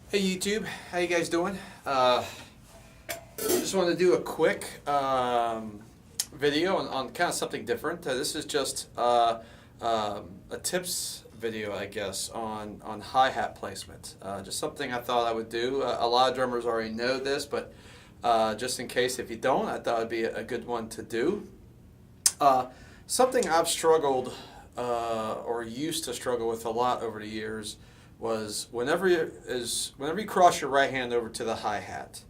Hey YouTube, how you guys doing? Just wanted to do a quick video on kind of something different. This is just a tips video, I guess, on hi-hat placement. Just something I thought I would do. A lot of drummers already know this, but just in case if you don't, I thought it'd be a good one to do. Something I've struggled or used to struggle with a lot over the years was whenever you cross your right hand over to the hi-hat,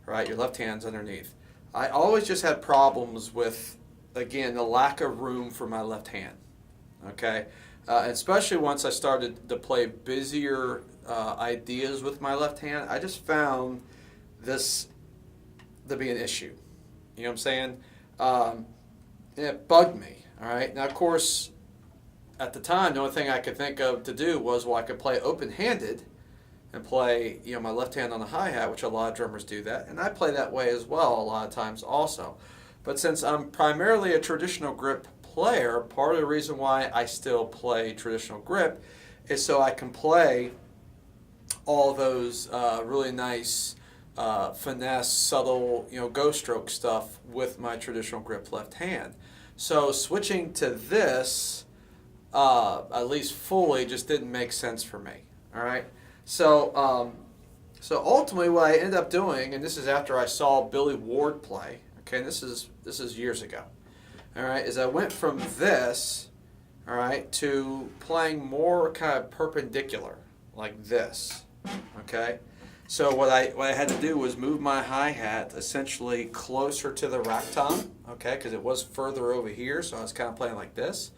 right, your left hand's underneath. I always just had problems with, again, the lack of room for my left hand. Okay, especially once I started to play busier ideas with my left hand, I just found this to be an issue. You know what I'm saying? It bugged me. All right. Now, of course, at the time, the only thing I could think of to do was, well, I could play open-handed and play, my left hand on the hi-hat, which a lot of drummers do that, and I play that way as well a lot of times also. But since I'm primarily a traditional grip player, part of the reason why I still play traditional grip is so I can play all those really nice finesse, subtle, ghost stroke stuff with my traditional grip left hand. So switching to this, at least fully, just didn't make sense for me. All right. So ultimately, what I ended up doing, and this is after I saw Billy Ward play. Okay, and this is years ago. All right, is I went from this, all right, to playing more kind of perpendicular, like this. Okay. So what I had to do was move my hi-hat essentially closer to the rack tom. Okay, because it was further over here, so I was kind of playing like this.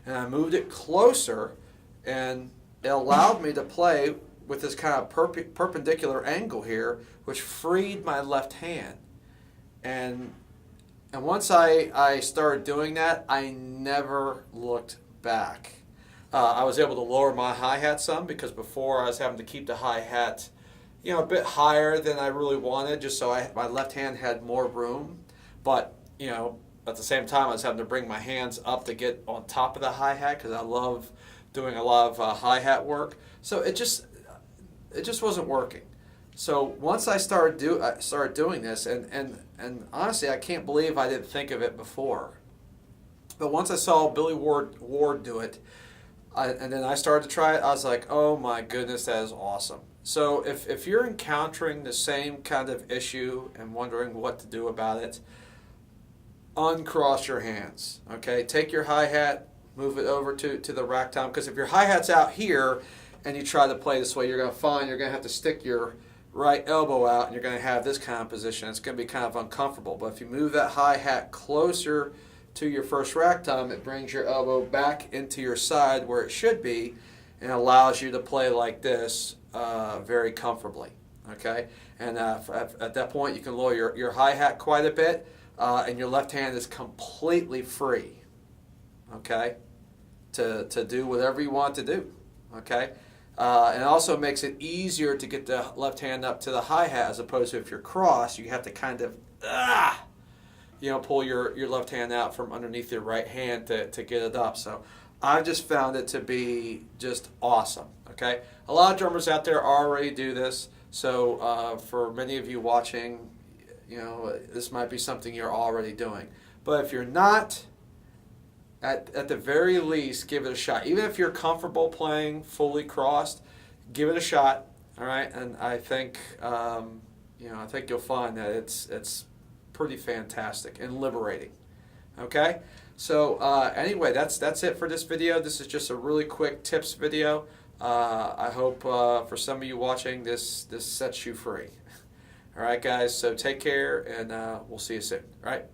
And I moved it closer, and it allowed me to play with this kind of perpendicular angle here, which freed my left hand. And once I started doing that, I never looked back. I was able to lower my hi-hat some, because before I was having to keep the hi-hat a bit higher than I really wanted, just so my left hand had more room. But at the same time, I was having to bring my hands up to get on top of the hi-hat, because I love doing a lot of hi-hat work. So it just wasn't working. So once I started doing this, and honestly, I can't believe I didn't think of it before. But once I saw Billy Ward do it, and then I started to try it, I was like, oh my goodness, that is awesome. So if you're encountering the same kind of issue and wondering what to do about it, uncross your hands. Okay, take your hi-hat, move it over to the rack tom, because if your hi-hat's out here and you try to play this way, you're going to find you're going to have to stick your right elbow out, and you're going to have this kind of position. It's going to be kind of uncomfortable. But if you move that hi-hat closer to your first rack tom, it brings your elbow back into your side where it should be, and allows you to play like this very comfortably. Okay, and at that point, you can lower your hi-hat quite a bit, and your left hand is completely free. Okay, to do whatever you want to do. Okay, and it also makes it easier to get the left hand up to the hi-hat, as opposed to if you're crossed, you have to kind of pull your left hand out from underneath your right hand to get it up. So I've just found it to be just awesome. Okay, a lot of drummers out there already do this. So for many of you watching, this might be something you're already doing. But if you're not, at the very least, give it a shot. Even if you're comfortable playing fully crossed, give it a shot. All right, and I think I think you'll find that it's pretty fantastic and liberating. Okay, so anyway, that's it for this video. This is just a really quick tips video. I hope for some of you watching, this sets you free. All right, guys. So take care, and we'll see you soon. All right.